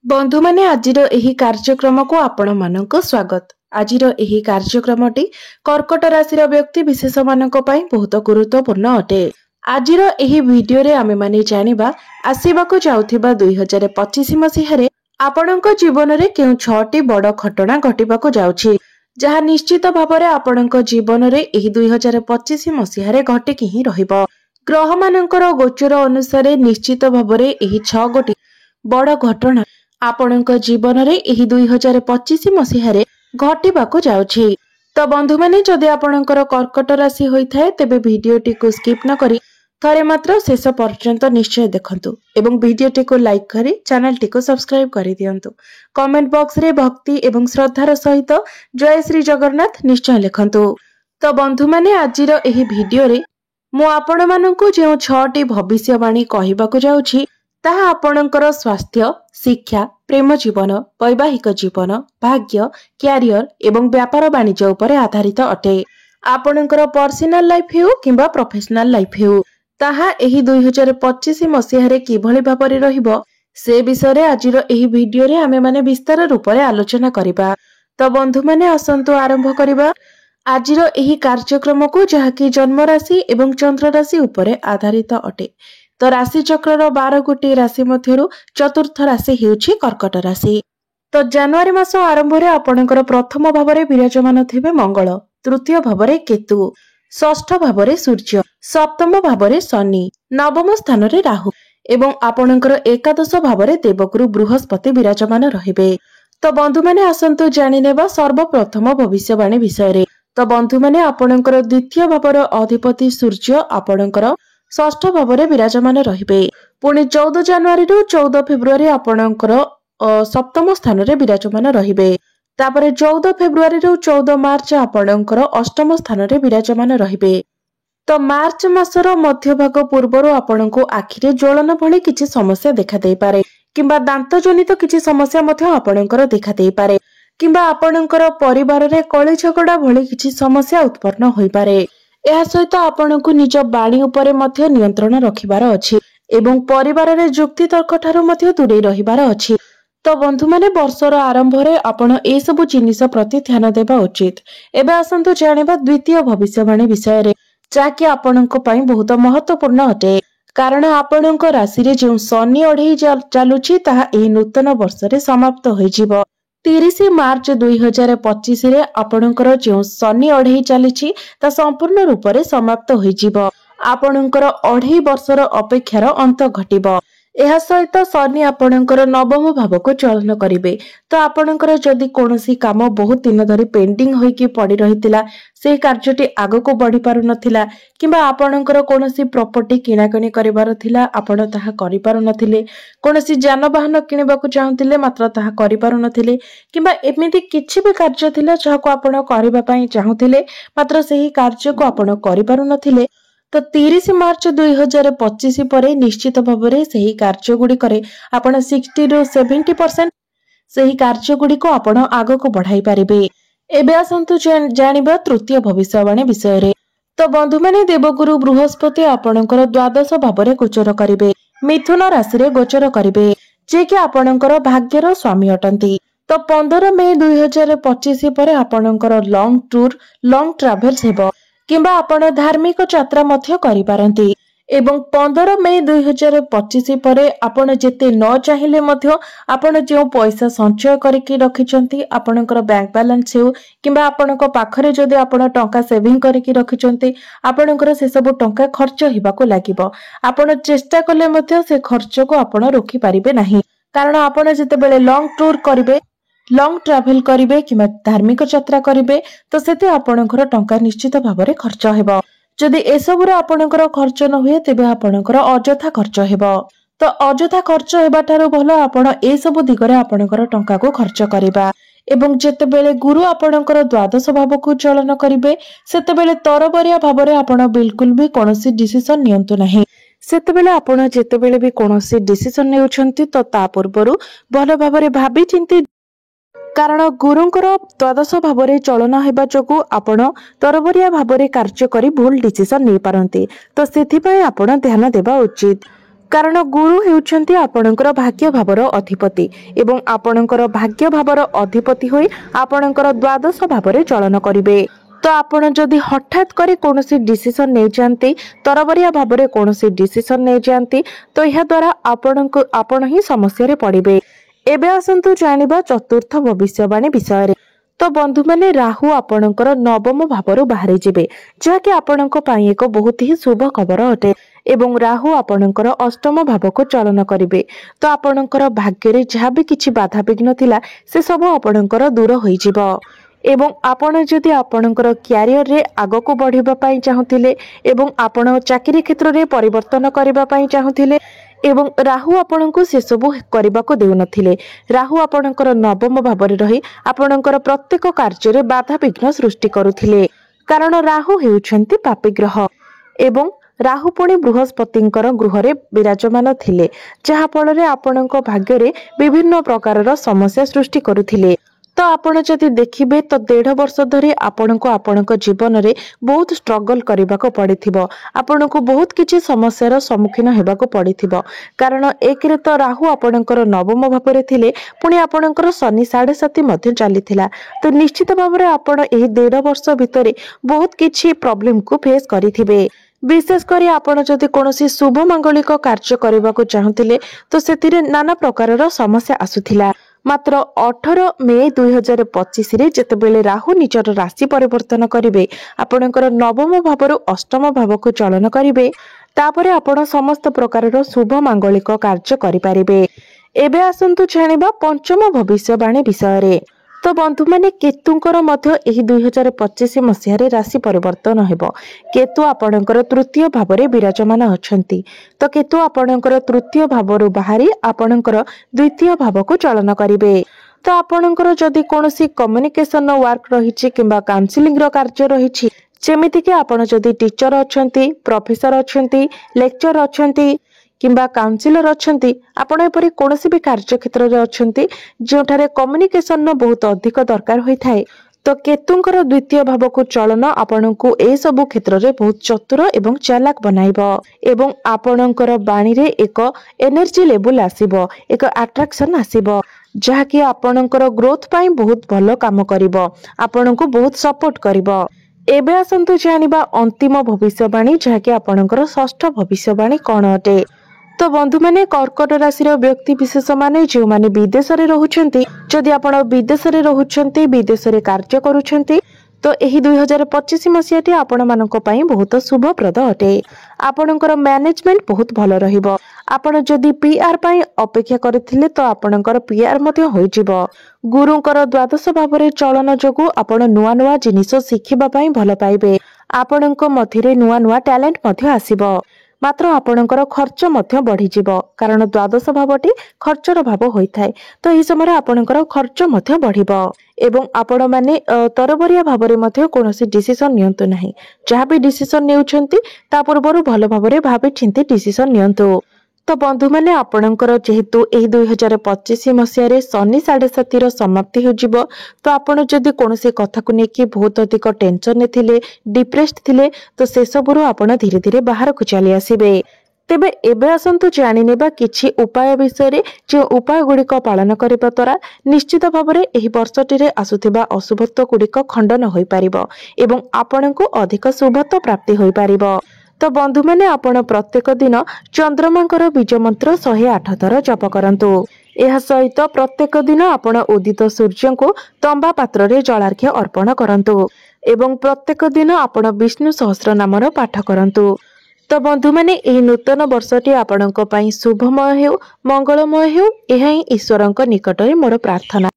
बंधु माने आजिर एही कार्यक्रम को आपण मानक स्वागत। आजिर एही कार्यक्रमटी कर्कट राशि व्यक्ति विशेष मानक पई बहुत गुरुत्वपूर्ण अटे। आजिर एही वीडियो रे आमे माने जानिबा आसीबाको जाउथिबा 2025 मसीहारे आपणक जीवन रे केउ 6टी बड़ घटना घटिबाको जाउछि, जहा निश्चित भाबरे आपणक जीवन रे एही 2025 मसीहारे घटिकी ही रहिबो। ग्रह मानकर गोचर अनुसारे निश्चित भाबरे एही 6 गोटी बड़ घटना आपणक जीवन रे एही 2025 मसीहारे घटिबाको जाउछि। तो बंधु माने जदि आपणकर कर्कट राशि होइथाय तेबे वीडियोटी को स्किप न करी थरे मात्र शेष पर्यंत निश्चय देखंतु एवं वीडियोटी को लाइक करी चैनल टी को सब्सक्राइब करि दियंतु। कमेंट बॉक्स रे भक्ति एवं श्रद्धार सहित जय श्री जगन्नाथ निश्चय लिखंतु। तो बंधु माने आजिर एही वीडियो रे मु आपण माननकु जे 6टी भविष्यवाणी कहिबाको जाउछि ताहा आपणकर स्वास्थ्य, शिक्षा, प्रेम जीवन, वैवाहिक जीवन, भाग्य, क्यारियर एवं व्यापार वाणिज्य उपरे आधारित अटे। आपणकर पर्सनल लाइफ हेउ किंबा प्रोफेशनल लाइफ हेउ ताहा एही 2025 मसीहारे किभଳି भाबरे रहिबो से विषय रे आजिर एही वीडियो रे आमे माने विस्तार रूप रे आलोचना करिबा। तो बंधु माने आसंतु आरंभ करिबा आजिर एही कार्यक्रम को जहाकी जन्म राशि एवं चंद्र राशि उपरे आधारित अटे। तो राशि चक्र 12 गोटी राशि मध्यरु चतुर्थ राशि हेउछि कर्कट राशि। तो जनवरी मास आरंभ रे आपणकर प्रथम भावरे विराजमान थिबे मंगल, तृतीय भावरे केतु, षष्ठ भावरे सूर्य, सप्तम भावरे शनि, नवम स्थान रे राहु एवं आपणकर एकादश भावरे देवगुरु बृहस्पति विराजमान रहिबे। तो बंधु माने आसंतु जानि नेबा सर्वप्रथम भविष्यवाणी विषय रे। तो बंधु माने आपणकर द्वितीय भावर अधिपति सूर्य आपणकर षष्ठ भावरे विराजमान रहिबे। पुणी 14 जनवरी रु 14 फेब्रुआरी आपणकर सप्तम स्थान रे विराजमान रहिबे। तापरे 14 फेब्रुआरी रु 14 मार्च आपणकर अष्टम स्थान रे विराजमान रहिबे। तो मार्च मासर मध्य भाग पूर्वरु आपणको आखिरे ज्वलन भली किछि समस्या देखा देई पारे किंबा दांत जनित किछि समस्या मध्य आपणकर देखा देई पारे किंबा आपणकर परिवार रे कଳି झगड़ा भली किछि समस्या उत्पन्न होई पारे। एहा सहित आपणको निज बाणी उपरे मध्य नियंत्रण रखिबार अछि एवं परिवार रे जुक्ति तर्क ठारू मध्य दूरे रहिबार अछि। तो बंधु माने वर्षर आरंभ रे आपण ए सब जिनिस प्रति ध्यान देबा उचित। एबे आसंतु जानिबा द्वितीय भविष्यवाणी विषय रे, जाकी आपणको पई बहुत महत्वपूर्ण अटे। कारण आपणको राशि रे जे शनि अढेई चालुछि ताहा एही नूतन वर्ष रे समाप्त होई जिवो। 30 मार्च 2025 रे आपणकर जे शनि अढेई चलिछि ता संपूर्ण रूप रे समाप्त होई जिवो। आपणकर अढेई वर्षर अपेक्षार अंत घटिबो। एहा सहित शनि आपणकर नवम भाव को चलन करिवे। तो आपणकर जदि कोनोसी काम बहुत दिन धरि पेंडिंग होई कि पड़ी रहितिला से कार्यटी आगो को बढ़ी पारु नथिला किंबा आपणकर कोनोसी प्रॉपर्टी किणाकणी करिवार थिला आपण ताहा करि पारु नथिले, कोनोसी जानवाहन किनिबाकू चाहुतिले मात्र ताहा करि पारु नथिले किंबा एमिति किछि भी कार्य थिला जहाको आपण करिबा पई चाहुतिले मात्र सेही कार्य को आपण करि पारु नथिले। तो 30 मार्च 2025 परे निश्चित भाबरे सेही कार्य गुडी करे आपण 60 रु 70% सेही कार्य गुडी को आपण आगो को बढ़ाई पारिबे। एबे आसंतु जानिबा तृतीय भविष्यवाणी विषय रे। तो बंधु माने देवगुरु बृहस्पति आपणकर द्वादश भावरे गोचर करिवे, मिथुन राशि रे गोचर करिवे, जे कि आपणकर भाग्यर स्वामी अटंती। तो 15 मई 2025 परे आपणकर लॉन्ग टूर लॉन्ग ट्रैवल्स हेबो किंबा आपण धार्मिक यात्रा मध्य करि पारंती एवं 15 मई 2025 परे आपण जेते न चाहिले मध्य आपण जे पैसा संचय करिकि रखिचंती आपणकर बैंक बैलेंस हेउ किंबा आपणक पाखरे जदि आपण टंका सेविंग करिकि रखिचंती आपणकर से सब टंका खर्च हिबाको लागिबो। आपण चेष्टा कले मध्य से खर्च को आपण रोकी पारिबे नाही। कारण आपण जेते बेले लॉन्ग टूर करिवे, लॉन्ग ट्रैवल करिवे किंबा धार्मिक यात्रा करिवे तो सेते आपणकर टंका निश्चित भाबरे खर्च हेबो। जदि एसबुर आपणकर खर्च न हुए तेबे आपणकर अजथा खर्च हेबो। तो अजथा खर्च हेबा ठारू भलो आपण ए सब दिगरे आपणकर टंका को खर्च करिबा। एवं जेते बेले गुरु आपणकर द्वादश भाव को चलन करिवे सेते बेले तरबरिया भाबरे आपण बिल्कुल भी कोनोसी डिसिजन नियंतु नाही। सेते बेले आपण जेते बेले भी कोनोसी डिसिजन नेउछंती तो ता पूर्वरु भलो भाबरे भाबी चिंती, कारण गुरुंकर द्वादश भावरे चलन हेबा जोगु आपण तरबरिया भावरे कार्य करी भूल डिसिजन नै पारंती। तो सेथि पय आपण ध्यान देबा उचित। कारण गुरु हेउछन्ति आपणकर भाग्य भावर अधिपति एवं आपणकर भाग्य भावर अधिपति होई आपणकर द्वादश भावरे चलन करिवे। तो आपण जदि हठात करे कोनोसी डिसिजन नै जानते तरबरिया भावरे कोनोसी डिसिजन नै जानते तो यह द्वारा आपण ही समस्या रे पड़िबे। एबे आसंतु जानिबा चतुर्थ भविष्यवाणी विषय रे। तो बंधु माने राहु आपणकर नवम भावरु बाहरी जिबे जाके आपणक पई एक बहुत ही शुभ खबर अटे एवं राहु आपणकर अष्टम भाव को चलन करिवे। तो आपणकर भाग्य रे जहाँ भी किछि बाधा विघ्न थिला से सब आपणकर दूर होई जिवो एवं आपण जदि आपणकर क्यारियर रे आगो को बढ़िबा पई चाहुथिले एवं आपण चाकरी क्षेत्र रे परिवर्तन करिबा पई चाहुथिले एवं राहु आपणको से सब करबा को देउ नथिले। राहु आपणकर नवम भावरे रही आपणकर प्रत्येक कार्य रे बाधा विघ्न सृष्टि करुथिले कारण राहु हेउछन्ति पापी ग्रह एवं राहु पुणी बृहस्पतिंकर गृह रे विराजमान थिले जहा फल रे आपणक भाग्य रे विभिन्न प्रकारर समस्या सृष्टि करुथिले। तो आपण जदि देखिबे तो 1.5 वर्ष धरी आपणक जीवन रे बहुत स्ट्रगल करबा को पड़िथिबो आपणको बहुत किछि समस्यार सम्मुखीन हेबा को पड़िथिबो कारण एक रे तो राहु आपणकर नवम भावरे थिले पुणी आपणकर शनि 7.5 मध्ये चलीथिला। तो निश्चित भावरे आपण एही 1.5 वर्ष भितरे बहुत किछि प्रॉब्लम को फेस करिथिबे। विशेष करी आपण जदि कोनोसी शुभ मांगलिक कार्य करबा को चाहुथिले तो सेतिरे नाना प्रकारर समस्या आसुथिला। मात्र 18 मे 2025 रे जेतेबेले राहु निजर राशि परिवर्तन करिवे आपणकर नवम भावरु अष्टम भाव को चलन करिवे तापरे आपण समस्त प्रकारर शुभ मांगलिक कार्य करि पारिबे। एबे आसंतु जानिबा पंचम भविष्यवाणी विषय रे। तो बंधु माने केतुंकर मध्य एही 2025 मसिया रे राशि परिवर्तन हेबो। केतु आपणकर तृतीय भावरे विराजमान अछंती। तो केतु आपणकर तृतीय भावरु बाहरी आपणकर द्वितीय भाव को चलन करिवे। तो आपणकर जदि कोनोसी कम्युनिकेशन वर्क रहिछि किंबा काउंसलिंग रो कार्य रहिछि जेमिति कि आपण जदि टीचर अछंती प्रोफेसर अछंती लेक्चर अछंती किंबा काउंसिलर अछंती आपण एपरि कोनोसी भी कार्य क्षेत्र रे अछंती जोठारे कम्युनिकेशन न बहुत अधिक दरकार होई थाए तो केतुंकर द्वितीय भाव को चलन आपणको ए सब क्षेत्र रे बहुत चतुर एवं चालाक बनाइबो एवं आपणकर बाणी रे एक एनर्जी लेवल आसीबो एक अट्रैक्शन आसीबो जहा कि आपणकर ग्रोथ पई बहुत भलो काम करिवो आपणको बहुत सपोर्ट करिवो। एबे आसंतु जानिबा अंतिम भविष्यवाणी जहा कि आपणकर षष्ठ भविष्यवाणी कोन अटे। तो बंधु माने कर्कट राशि व्यक्ति विशेष माने जो माने विदेश रे रहुछंती जदि आपण विदेश रे रहुछंती विदेश रे कार्य करूछंती तो एही 2025 मसियाटी आपण मानक पई बहुत शुभप्रद अटे। आपणकर मैनेजमेंट बहुत भलो रहिबो। आपण जदि पीआर पई अपेक्षा करथिले तो आपणकर पीआर मध्ये होई जिवो। गुरुंकर द्वादश भावरे चलन जोगु आपण नुवा नुवा जिनिस शिखिबा पई भलो पाइबे। आपणक मध्यरे नुवा नुवा टैलेंट मध्ये आसीबो मात्र आपणकर खर्च मध्ये बढ़ी जिवो कारण द्वादश भावटी खर्चर भाव होई थाए। तो एही समय आपणकर खर्च मध्ये बढ़िबो एवं आपण माने तरबरिया भावरे मध्ये कोनोसी डिसिजन नियंतु नाही। जहाँ भी डिसिजन नेउछंती ता पूर्वरु भलो भावरे भाबे चिंती डिसिजन नियंतु। तो बंधु माने आपणकर जेहेतु एही 2025 मसिया रे शनि 7.5 समाप्ति हो जिवो तो आपण जदि कोनोसी कथा को नेकी बहुत अधिक टेंशन ने थिले डिप्रेस्ड थिले तो से सबरु आपण धीरे धीरे बाहर को चली आसीबे। तेबे एबे आसंतु जानि नेबा किछि उपाय विषय रे जे उपाय गुड़िक पालन करिबा द्वारा निश्चित भावरे एही वर्षटी रे आसुथिबा अशुभत्व गुड़िक खंडन होई पारिबो एवं आपणको अधिक शुभत्व प्राप्ति होई पारिबो। तो बंधु माने आपण प्रत्येक दिन चंद्रमांकर बीज मंत्र 108 थर जप करंतु। एहा सहित प्रत्येक दिन आपण उदित सूर्य को तंबा पात्र रे जलार्घ्य अर्पण करंतु एवं प्रत्येक दिन आपण विष्णु सहस्र नामर पाठ करंतु। तो बंधु माने एही नूतन वर्षटी आपणक पई शुभमय हेउ मंगलमय हेउ एहा ही ईश्वरक निकट रे मोर प्रार्थना।